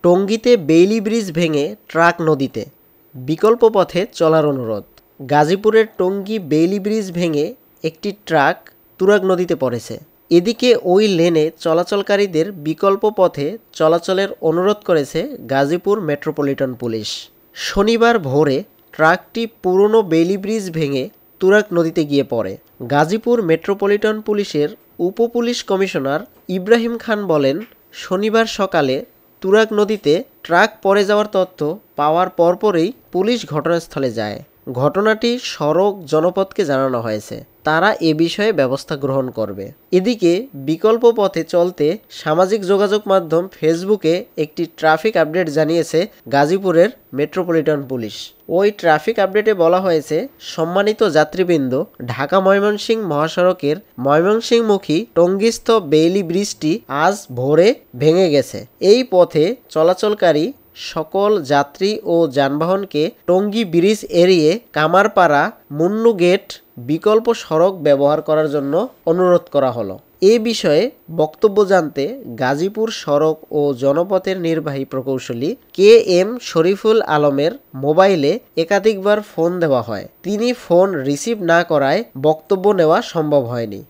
টঙ্গীতে Bailey bridge ভেঙে truck নদীতে, বিকল্প পথে চলার অনুরোধ। গাজীপুরের টঙ্গী বেইলি ব্রিজ ভেঙে একটি ট্রাক তুরাগ নদীতে পড়েছে। এদিকে ওই লেনে চলাচলকারীদের বিকল্প পথে চলাচলের অনুরোধ করেছে গাজীপুর মেট্রোপলিটন পুলিশ। শনিবার ভোরে ট্রাকটি পুরনো বেইলি ব্রিজ ভেঙে তুরাগ নদীতে গিয়ে পড়ে। গাজীপুর মেট্রোপলিটন পুলিশের উপপুলিশ কমিশনার ইব্রাহিম খান বলেন, শনিবার সকালে তুরাগ নদীতে ট্রাক পড়ে যাওয়ার তথ্য পাওয়ার পরপরই পুলিশ ঘটনাস্থলে যায়। ঘটনাটি সড়ক জনপদকে জানানো হয়েছে, তারা এ বিষয়ে ব্যবস্থা গ্রহণ করবে। এদিকে বিকল্প পথে চলতে সামাজিক যোগাযোগ মাধ্যম ফেসবুকে একটি ট্রাফিক আপডেট জানিয়েছে গাজীপুরের মেট্রোপলিটন পুলিশ। ওই ট্রাফিক আপডেটে বলা হয়েছে, সম্মানিত যাত্রীবৃন্দ, ঢাকা ময়মনসিংহ মহাসড়কের ময়মনসিংহমুখী টঙ্গীস্থ বেইলি ব্রিজটি আজ ভোরে ভেঙে গেছে। এই পথে চলাচলকারী সকল যাত্রী ও যানবাহনকে টঙ্গী ব্রিজ এড়িয়ে কামারপাড়া মুন্নু গেট বিকল্প সড়ক ব্যবহার করার জন্য অনুরোধ করা হলো। এ বিষয়ে বক্তব্য জানতে গাজীপুর সড়ক ও জনপথের নির্বাহী প্রকৌশলী কে এম শরীফুল আলমের মোবাইলে একাধিকবার ফোন দেওয়া হয়। তিনি ফোন রিসিভ না করায় বক্তব্য নেওয়া সম্ভব হয়নি।